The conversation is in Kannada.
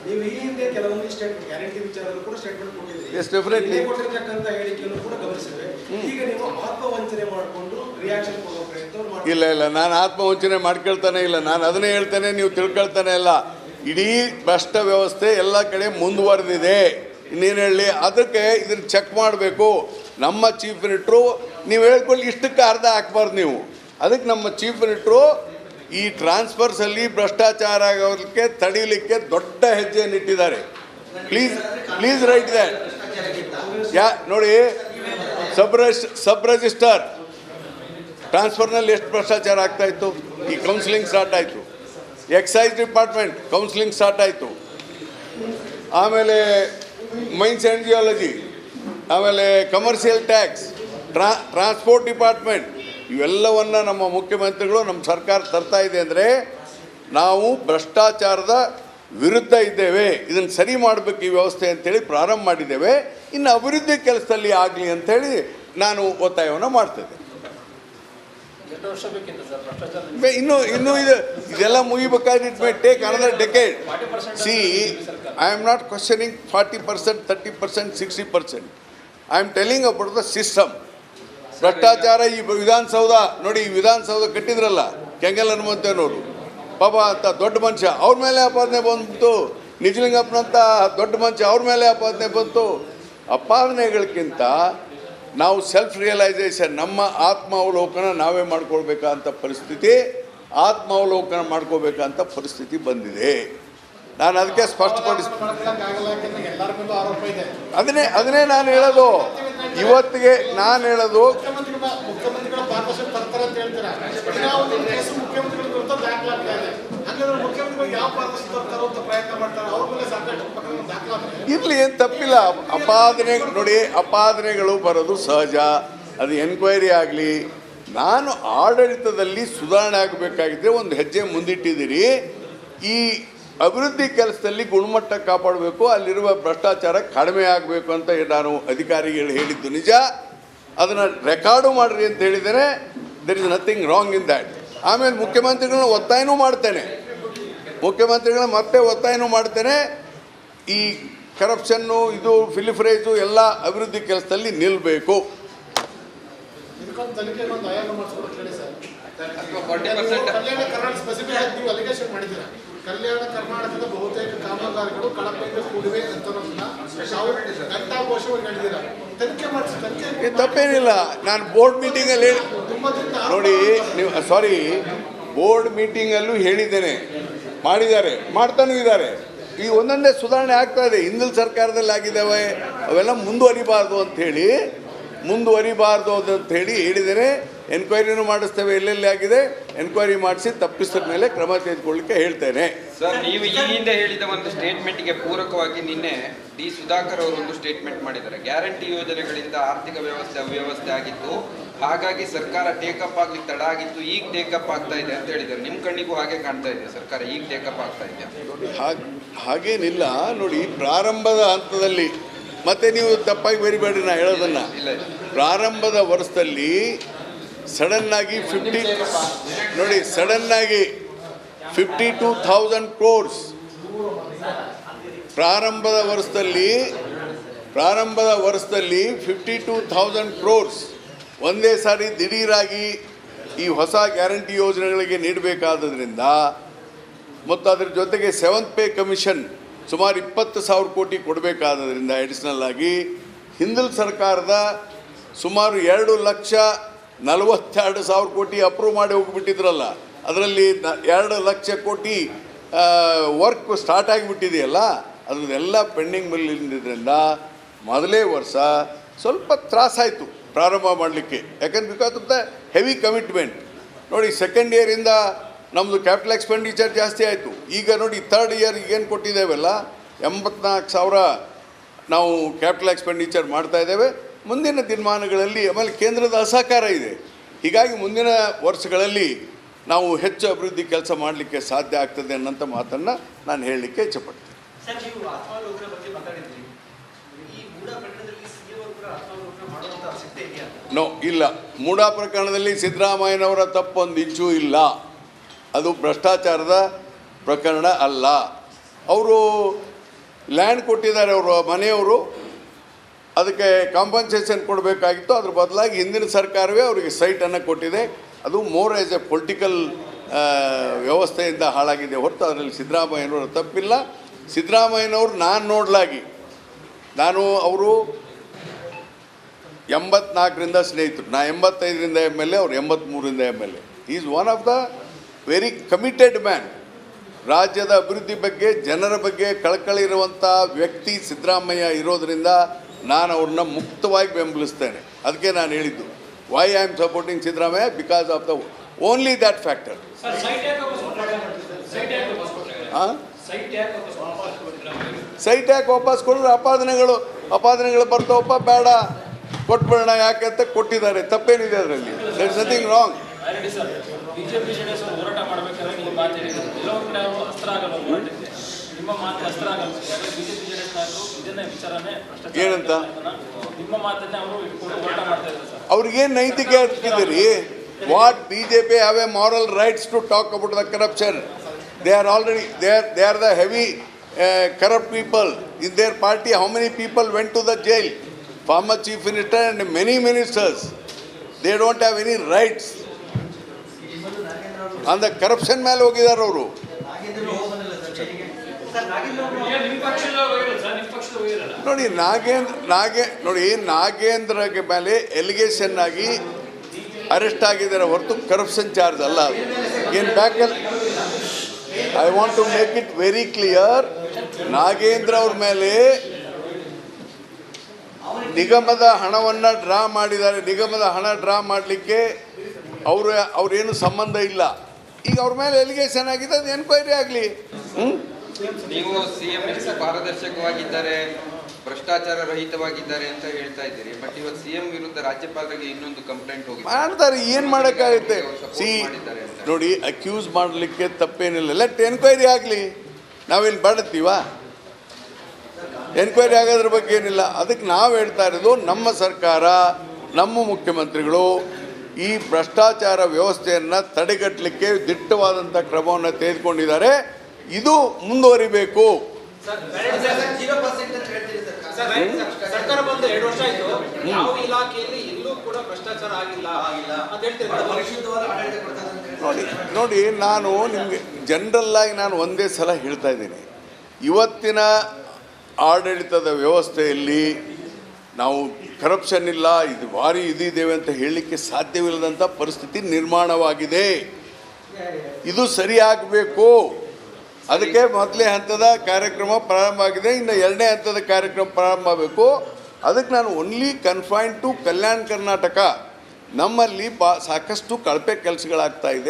ನೀವು ಈ ಹಿಂದೆ ಕೆಲವೊಂದು ಗ್ಯಾರಂಟಿ ವಿಚಾರದಲ್ಲೂ ಕೂಡ ಸ್ಟೇಟ್ಮೆಂಟ್ ಕೊಟ್ಟಿದ್ದೀರಿ. ಎಸ್, ಡೆಫಿನೆಟ್ಲಿ ಕೊಟ್ಟಿರ್ತಕ್ಕಂಥ ಹೇಳಿಕೆಯನ್ನು ಕೂಡ ಗಮನಿಸಿದ್ರೆ ಈಗ ನೀವು ಆತ್ಮವಂಚನೆ ಮಾಡಿಕೊಂಡು ರಿಯಾಕ್ಷನ್ ಕೊಡೋ ಪ್ರಯತ್ನ ಇಲ್ಲ, ನಾನು ಆತ್ಮವಂಚನೆ ಮಾಡ್ಕೊಳ್ತಾನೆ ಇಲ್ಲ. ನಾನು ಅದನ್ನೇ ಹೇಳ್ತಾನೆ, ನೀವು ತಿಳ್ಕೊಳ್ತಾನೆ ಇಲ್ಲ. ಇಡೀ ಭ್ರಷ್ಟ ವ್ಯವಸ್ಥೆ ಎಲ್ಲ ಕಡೆ ಮುಂದುವರೆದಿದೆ. ಇನ್ನೇನು ಹೇಳಿ, ಅದಕ್ಕೆ ಇದನ್ನು ಚೆಕ್ ಮಾಡಬೇಕು. ನಮ್ಮ ಚೀಫ್ ಮಿನಿಸ್ಟ್ರು ನೀವು ಹೇಳ್ಕೊಳ್ಳಿ ಇಷ್ಟಕ್ಕೆ ಅರ್ಧ ಹಾಕ್ಬಾರ್ದು ನೀವು. ಅದಕ್ಕೆ ನಮ್ಮ ಚೀಫ್ ಮಿನಿಸ್ಟ್ರು ಈ ಟ್ರಾನ್ಸ್ಫರ್ಸಲ್ಲಿ ಭ್ರಷ್ಟಾಚಾರ ಆಗೋದಕ್ಕೆ ತಡೀಲಿಕ್ಕೆ ದೊಡ್ಡ ಹೆಜ್ಜೆಯನ್ನು ಇಟ್ಟಿದ್ದಾರೆ. Please right that. ನೋಡಿ, ಸಬ್ ರಿಜಿಸ್ಟರ್ ಟ್ರಾನ್ಸ್ಫರ್ನಲ್ಲಿ ಎಷ್ಟು ಭ್ರಷ್ಟಾಚಾರ ಆಗ್ತಾಯಿತ್ತು. ಈ ಕೌನ್ಸಿಲಿಂಗ್ ಸ್ಟಾರ್ಟ್ ಆಯಿತು. ಎಕ್ಸೈಸ್ ಡಿಪಾರ್ಟ್ಮೆಂಟ್ ಕೌನ್ಸಿಲಿಂಗ್ ಸ್ಟಾರ್ಟ್ ಆಯಿತು. ಆಮೇಲೆ ಮೈನ್ಸ್ ಆ್ಯಂಡ್ ಜಿಯಾಲಜಿ, ಆಮೇಲೆ ಕಮರ್ಷಿಯಲ್ ಟ್ಯಾಕ್ಸ್, ಟ್ರಾನ್ಸ್ಪೋರ್ಟ್ ಡಿಪಾರ್ಟ್ಮೆಂಟ್, ಇವೆಲ್ಲವನ್ನು ನಮ್ಮ ಮುಖ್ಯಮಂತ್ರಿಗಳು ನಮ್ಮ ಸರ್ಕಾರ ತರ್ತಾ ಇದೆ. ಅಂದರೆ ನಾವು ಭ್ರಷ್ಟಾಚಾರದ ವಿರುದ್ಧ ಇದ್ದೇವೆ, ಇದನ್ನು ಸರಿ ಮಾಡಬೇಕು ಈ ವ್ಯವಸ್ಥೆ ಅಂಥೇಳಿ ಪ್ರಾರಂಭ ಮಾಡಿದ್ದೇವೆ. ಇನ್ನು ಅಭಿವೃದ್ಧಿ ಕೆಲಸದಲ್ಲಿ ಆಗಲಿ ಅಂಥೇಳಿ ನಾನು ಒತ್ತಾಯವನ್ನು ಮಾಡ್ತೇನೆ. ಇನ್ನೂ ಇದೆಲ್ಲ ಮುಗಿಬೇಕಾದ್ರೆ it may take another decade. See, I am not questioning 40%, 30%, 60%. I am telling about the system. ಭ್ರಷ್ಟಾಚಾರ ಈ ವಿಧಾನಸೌಧ ನೋಡಿ, ಈ ವಿಧಾನಸೌಧ ಕಟ್ಟಿದ್ರಲ್ಲ ಕೆಂಗಲ್ ಹನುಮಂತನವರು, ಪಾಪ ಅಂತ ದೊಡ್ಡ ಮನುಷ್ಯ, ಅವ್ರ ಮೇಲೆ ಆಪಾದನೆ ಬಂತು. ನಿಜಲಿಂಗಪ್ಪನಂತ ದೊಡ್ಡ ಮನುಷ್ಯ, ಅವ್ರ ಮೇಲೆ ಆಪಾದನೆ ಬಂತು. ಆಪಾದನೆಗಳಕ್ಕಿಂತ ನಾವು ಸೆಲ್ಫ್ ರಿಯಲೈಸೇಷನ್, ನಮ್ಮ ಆತ್ಮಾವಲೋಕನ ನಾವೇ ಮಾಡ್ಕೊಳ್ಬೇಕಂತ ಪರಿಸ್ಥಿತಿ, ಆತ್ಮಾವಲೋಕನ ಮಾಡ್ಕೋಬೇಕಂತ ಪರಿಸ್ಥಿತಿ ಬಂದಿದೆ. ನಾನು ಅದಕ್ಕೆ ಅದನ್ನೇ ನಾನು ಹೇಳೋದು. ಇವತ್ತಿಗೆ ನಾನು ಹೇಳೋದು, ಇರಲಿ, ಏನು ತಪ್ಪಿಲ್ಲ. ಅಪಾದನೆ ನೋಡಿ, ಅಪಾದನೆಗಳು ಬರೋದು ಸಹಜ. ಅದು ಎನ್ಕ್ವೈರಿ ಆಗಲಿ. ನಾನು ಆಡಳಿತದಲ್ಲಿ ಸುಧಾರಣೆ ಆಗಬೇಕಾಗಿದ್ದರೆ ಒಂದು ಹೆಜ್ಜೆ ಮುಂದಿಟ್ಟಿದ್ದೀರಿ. ಈ ಅಭಿವೃದ್ಧಿ ಕೆಲಸದಲ್ಲಿ ಗುಣಮಟ್ಟ ಕಾಪಾಡಬೇಕು, ಅಲ್ಲಿರುವ ಭ್ರಷ್ಟಾಚಾರ ಕಡಿಮೆ ಆಗಬೇಕು ಅಂತ ನಾನು ಅಧಿಕಾರಿಗಳು ಹೇಳಿದ್ದು ನಿಜ. ಅದನ್ನು ರೆಕಾರ್ಡು ಮಾಡಿರಿ ಅಂತ ಹೇಳಿದರೆ there is nothing wrong in that. ಆಮೇಲೆ ಮುಖ್ಯಮಂತ್ರಿಗಳನ್ನ ಒತ್ತಾಯನೂ ಮಾಡ್ತೇನೆ, ಮತ್ತೆ ಒತ್ತಾಯನೂ ಮಾಡ್ತೇನೆ. ಈ ಕರಪ್ಷನ್ನು, ಇದು ಫಿಲಿಫ್ರೇಜು ಎಲ್ಲ ಅಭಿವೃದ್ಧಿ ಕೆಲಸದಲ್ಲಿ ನಿಲ್ಲಬೇಕು. ಕಲ್ಯಾಣ ಕರ್ನಾಟಕದ ಬಹುತೇಕ ಕಾಮಗಾರಿಗಳು ಕಳಪೆಯಿಂದ ಕೂಡಿವೆ ಅಂತ ತಪ್ಪೇನಿಲ್ಲ. ನಾನು ಬೋರ್ಡ್ ಮೀಟಿಂಗಲ್ಲಿ ನೋಡಿ, ನೀವು ಬೋರ್ಡ್ ಮೀಟಿಂಗಲ್ಲೂ ಹೇಳಿದ್ದೇನೆ, ಮಾಡಿದ್ದಾರೆ, ಮಾಡ್ತಾನೂ ಇದ್ದಾರೆ. ಈ ಒಂದೊಂದೇ ಸುಧಾರಣೆ ಆಗ್ತಾ ಇದೆ. ಹಿಂದಿನ ಸರ್ಕಾರದಲ್ಲಿ ಆಗಿದ್ದಾವೆ, ಅವೆಲ್ಲ ಮುಂದುವರಿಬಾರ್ದು ಅಂಥೇಳಿ ಹೇಳಿದ್ದೇನೆ. ಎನ್ಕ್ವೈರಿನೂ ಮಾಡಿಸ್ತೇವೆ, ಎಲ್ಲೆಲ್ಲಿ ಆಗಿದೆ ಎನ್ಕ್ವೈರಿ ಮಾಡಿಸಿ ತಪ್ಪಿಸಿದ ಮೇಲೆ ಕ್ರಮ ತೆಗೆದುಕೊಳ್ಳಲಿಕ್ಕೆ ಹೇಳ್ತೇನೆ. ಸರ್, ನೀವು ಈ ಹಿಂದೆ ಹೇಳಿದ ಒಂದು ಸ್ಟೇಟ್ಮೆಂಟ್ಗೆ ಪೂರಕವಾಗಿ ನಿನ್ನೆ ಡಿ ಸುಧಾಕರ್ ಅವರು ಒಂದು ಸ್ಟೇಟ್ಮೆಂಟ್ ಮಾಡಿದ್ದಾರೆ. ಗ್ಯಾರಂಟಿ ಯೋಜನೆಗಳಿಂದ ಆರ್ಥಿಕ ವ್ಯವಸ್ಥೆ ಅವ್ಯವಸ್ಥೆ ಆಗಿತ್ತು, ಹಾಗಾಗಿ ಸರ್ಕಾರ ಟೇಕಪ್ ಆಗ್ಲಿಕ್ಕೆ ತಡ ಆಗಿತ್ತು, ಈಗ ಟೇಕಪ್ ಆಗ್ತಾ ಇದೆ ಅಂತ ಹೇಳಿದ್ದಾರೆ. ನಿಮ್ಮ ಕಣ್ಣಿಗೂ ಹಾಗೆ ಕಾಣ್ತಾ ಇದೆ, ಸರ್ಕಾರ ಈಗ ಟೇಕಪ್ ಆಗ್ತಾ ಇದೆ? ಹಾಗೇನಿಲ್ಲ. ನೋಡಿ, ಪ್ರಾರಂಭದ ಹಂತದಲ್ಲಿ ಮತ್ತೆ ನೀವು ತಪ್ಪಾಗಿ ಬರಿಬೇಡ್ರಿ ನಾ ಹೇಳೋದನ್ನು. ಪ್ರಾರಂಭದ ವರ್ಷದಲ್ಲಿ ಸಡನ್ನಾಗಿ 52,000 crores ಪ್ರಾರಂಭದ ವರ್ಷದಲ್ಲಿ 52,000 crores ಒಂದೇ ಸಾರಿ ದಿಢೀರಾಗಿ ಈ ಹೊಸ ಗ್ಯಾರಂಟಿ ಯೋಜನೆಗಳಿಗೆ ನೀಡಬೇಕಾದ್ರಿಂದ, ಮತ್ತು ಅದರ ಜೊತೆಗೆ 7th ಪೇ ಕಮಿಷನ್ ಸುಮಾರು 20,000 ಕೋಟಿ ಕೊಡಬೇಕಾದ್ರಿಂದ ಅಡಿಷ್ನಲ್ ಆಗಿ ಹಿಂದಿನ ಸರ್ಕಾರದ ಸುಮಾರು 2,42,000 ಕೋಟಿ ಅಪ್ರೂವ್ ಮಾಡಿ ಹೋಗಿಬಿಟ್ಟಿದ್ರಲ್ಲ, ಅದರಲ್ಲಿ 2,00,000 ಕೋಟಿ ವರ್ಕ್ ಸ್ಟಾರ್ಟ್ ಆಗಿಬಿಟ್ಟಿದೆಯಲ್ಲ, ಅದನ್ನೆಲ್ಲ ಪೆಂಡಿಂಗ್ ಬಿಲ್ಲಿದ್ದರಿಂದ ಮೊದಲೇ ವರ್ಷ ಸ್ವಲ್ಪ ತ್ರಾಸಾಯಿತು ಪ್ರಾರಂಭ ಮಾಡಲಿಕ್ಕೆ. ಯಾಕಂದ್ರೆ because of the heavy commitment. ನೋಡಿ, ಸೆಕೆಂಡ್ ಇಯರಿಂದ ನಮ್ಮದು ಕ್ಯಾಪಿಟಲ್ ಎಕ್ಸ್ಪೆಂಡಿಚರ್ ಜಾಸ್ತಿ ಆಯಿತು. ಈಗ ನೋಡಿ, ಥರ್ಡ್ ಇಯರ್ ಈಗೇನು ಕೊಟ್ಟಿದ್ದೇವಲ್ಲ 84,000 ನಾವು ಕ್ಯಾಪಿಟಲ್ ಎಕ್ಸ್ಪೆಂಡಿಚರ್ ಮಾಡ್ತಾಯಿದ್ದೇವೆ. ಮುಂದಿನ ದಿನಮಾನಗಳಲ್ಲಿ ಆಮೇಲೆ ಕೇಂದ್ರದ ಅಸಹಕಾರ ಇದೆ. ಹೀಗಾಗಿ ಮುಂದಿನ ವರ್ಷಗಳಲ್ಲಿ ನಾವು ಹೆಚ್ಚು ಅಭಿವೃದ್ಧಿ ಕೆಲಸ ಮಾಡಲಿಕ್ಕೆ ಸಾಧ್ಯ ಆಗ್ತದೆ ಅನ್ನೋಂಥ ಮಾತನ್ನು ನಾನು ಹೇಳಲಿಕ್ಕೆ ಇಚ್ಛೆಪಡ್ತೀನಿ. ನೋ, ಇಲ್ಲ. ಮೂಡಾ ಪ್ರಕರಣದಲ್ಲಿ ಸಿದ್ದರಾಮಯ್ಯನವರ ತಪ್ಪೊಂದು ಇಂಚೂ ಇಲ್ಲ. ಅದು ಭ್ರಷ್ಟಾಚಾರದ ಪ್ರಕರಣ ಅಲ್ಲ. ಅವರು ಲ್ಯಾಂಡ್ ಕೊಟ್ಟಿದ್ದಾರೆ, ಅವರು ಮನೆಯವರು, ಅದಕ್ಕೆ ಕಾಂಪನ್ಸೇಷನ್ ಕೊಡಬೇಕಾಗಿತ್ತು. ಅದ್ರ ಬದಲಾಗಿ ಹಿಂದಿನ ಸರ್ಕಾರವೇ ಅವರಿಗೆ ಸೈಟನ್ನು ಕೊಟ್ಟಿದೆ. ಅದು ಮೋರ್ ಆ್ಯಸ್ ಎ ಪೊಲಿಟಿಕಲ್ ವ್ಯವಸ್ಥೆಯಿಂದ ಹಾಳಾಗಿದೆ ಹೊರತು ಅದರಲ್ಲಿ ಸಿದ್ದರಾಮಯ್ಯನವರ ತಪ್ಪಿಲ್ಲ. ಸಿದ್ದರಾಮಯ್ಯನವರು ನಾನು ಅವರು 84ರಿಂದ ಸ್ನೇಹಿತರು, ನಾ 85ರಿಂದ MLA, ಅವ್ರು 83ರಿಂದ MLA. Is one of the very committed man. ರಾಜ್ಯದ ಅಭಿವೃದ್ಧಿ ಬಗ್ಗೆ, ಜನರ ಬಗ್ಗೆ ಕಳಕಳಿ ಇರುವಂಥ ವ್ಯಕ್ತಿ ಸಿದ್ದರಾಮಯ್ಯ ಇರೋದರಿಂದ ನಾನು ಅವ್ರನ್ನ ಮುಕ್ತವಾಗಿ ಬೆಂಬಲಿಸ್ತೇನೆ. ಅದಕ್ಕೆ ನಾನು ಹೇಳಿದ್ದು, why I am supporting Siddaramaiah, because of the only that factor. ಹಾಂ, ಸೈಟ್ ಯಾಕೆ ವಾಪಸ್ ಕೊಡ್ರೆ ಅಪಾದನೆಗಳು ಬರ್ತಾವಪ್ಪ, ಬೇಡ ಕೊಟ್ಬಿಡೋಣ ಯಾಕೆ ಅಂತ ಕೊಟ್ಟಿದ್ದಾರೆ. ತಪ್ಪೇನಿದೆ ಅದರಲ್ಲಿ? There is nothing wrong. BJP JDS ಹೋರಾಟ ಮಾಡಬೇಕಾದ್ರೆ ನೀವು ಮಾತು ಹೇಳಿದ್ರು, ಕೆಲವೊಂದು ಕಡೆ ಅವರು ಅಸ್ತ್ರ ಆಗಲ್ಲ ಹೋರಾಟಕ್ಕೆ, ನಿಮ್ಮ ಮಾತು ಅಸ್ತ್ರ ಆಗಲ್ಲ. ಬಿಜೆಪಿ ಜೆಡಿಎಸ್ ನಾಯಕರು ಇದನ್ನೇ ವಿಚಾರನೇ ಏನಂತ ನಿಮ್ಮ ಮಾತನ್ನೇ ಅವರು ಇಟ್ಕೊಂಡು ಹೋರಾಟ ಮಾಡ್ತಾ ಇದ್ದಾರೆ ಸರ್. ಅವ್ರಿಗೇನು ನೈತಿಕ ಹಾಕಿದ್ದೀರಿ? What BJP have a moral rights to talk about the corruption? They are already they are the heavy corrupt people in their party. How many people went to the jail? Former chief minister and many ministers. They don't have any rights. On the corruption ಮೇಲೆ ಹೋಗಿದ್ದಾರೆ ಅವರು. ನೋಡಿ ನಾಗೇಂದ್ರ ಮೇಲೆ ಎಲಿಗೇಷನ್ ಆಗಿ ಅರೆಸ್ಟ್ ಆಗಿದ್ದಾರೆ ಹೊರತು ಕರಪ್ಷನ್ ಚಾರ್ಜ್ ಅಲ್ಲ. ಏನು ಬ್ಯಾಕಲ್ಲಿ I want to make it very clear. Nagendra ಅವ್ರ ಮೇಲೆ ನಿಗಮದ ಹಣವನ್ನು ಡ್ರಾ ಮಾಡಿದ್ದಾರೆ. ನಿಗಮದ ಹಣ ಡ್ರಾ ಮಾಡಲಿಕ್ಕೆ ಅವ್ರೇನು ಸಂಬಂಧ ಇಲ್ಲ. ಈಗ ಅವ್ರ ಮೇಲೆ ಎಲಿಗೇಷನ್ ಆಗಿದೆ, ಅದು ಎನ್ಕ್ವೈರಿ ಆಗಲಿ. ನೀವು CM ಎಷ್ಟು ಪಾರದರ್ಶಕವಾಗಿದ್ದಾರೆ, ಭ್ರಷ್ಟಾಚಾರ ರಹಿತವಾಗಿದ್ದಾರೆ ಅಂತ ಹೇಳ್ತಾ ಇದ್ದೀರಿ. ಬಟ್ ಇವತ್ತು CM ವಿರುದ್ಧ ರಾಜ್ಯಪಾಲರಿಗೆ ಇನ್ನೊಂದು ಕಂಪ್ಲೇಂಟ್ ಹೋಗಿ ಮಾಡ್ತಾರೆ. ಏನು ಮಾಡೋಕ್ಕಾಗುತ್ತೆ? ನೋಡಿ, ಅಕ್ಯೂಸ್ ಮಾಡಲಿಕ್ಕೆ ತಪ್ಪೇನಿಲ್ಲ. ಲೆಟ್ ಎನ್ಕ್ವೈರಿ ಆಗಲಿ. ನಾವೇನು ಬಾಡುತ್ತೀವಾ? ಎನ್ಕ್ವೈರಿ ಆಗೋದ್ರ ಬಗ್ಗೆ ಏನಿಲ್ಲ. ಅದಕ್ಕೆ ನಾವು ಹೇಳ್ತಾ ಇರೋದು, ನಮ್ಮ ಸರ್ಕಾರ, ನಮ್ಮ ಮುಖ್ಯಮಂತ್ರಿಗಳು ಈ ಭ್ರಷ್ಟಾಚಾರ ವ್ಯವಸ್ಥೆಯನ್ನು ತಡೆಗಟ್ಟಲಿಕ್ಕೆ ದಿಟ್ಟವಾದಂಥ ಕ್ರಮವನ್ನು ತೆಗೆದುಕೊಂಡಿದ್ದಾರೆ. ಇದು ಮುಂದುವರಿಬೇಕು. ಸರ್ಕಾರ ಬಂದು 2 ವರ್ಷ ಆಯ್ತು, ಯಾವ ಇಲಾಖೆಯಲ್ಲಿ ಎಲ್ಲೂ ಕೂಡ ಭ್ರಷ್ಟಾಚಾರ ಆಗಿಲ್ಲ ಅಂತ ಹೇಳ್ತಿದ್ದಾರೆ. ನೋಡಿ ನಾನು ನಿಮಗೆ ಜನರಲ್ಲಾಗಿ ನಾನು ಒಂದೇ ಸಲ ಹೇಳ್ತಾ ಇದ್ದೀನಿ, ಇವತ್ತಿನ ಆಡಳಿತದ ವ್ಯವಸ್ಥೆಯಲ್ಲಿ ನಾವು ಕರಪ್ಷನ್ ಇಲ್ಲ, ಇದು ಭಾರಿ ಇದಿದ್ದೇವೆ ಅಂತ ಹೇಳಲಿಕ್ಕೆ ಸಾಧ್ಯವಿಲ್ಲದಂಥ ಪರಿಸ್ಥಿತಿ ನಿರ್ಮಾಣವಾಗಿದೆ. ಇದು ಸರಿಯಾಗಬೇಕು. ಅದಕ್ಕೆ ಮೊದಲನೇ ಹಂತದ ಕಾರ್ಯಕ್ರಮ ಪ್ರಾರಂಭ ಆಗಿದೆ, ಇನ್ನು 2ನೇ ಹಂತದ ಕಾರ್ಯಕ್ರಮ ಪ್ರಾರಂಭ ಆಗಬೇಕು. ಅದಕ್ಕೆ ನಾನು only confine to Kalyana Karnataka. ನಮ್ಮಲ್ಲಿ ಸಾಕಷ್ಟು ಕಳಪೆ ಕೆಲಸಗಳಾಗ್ತಾ ಇದೆ.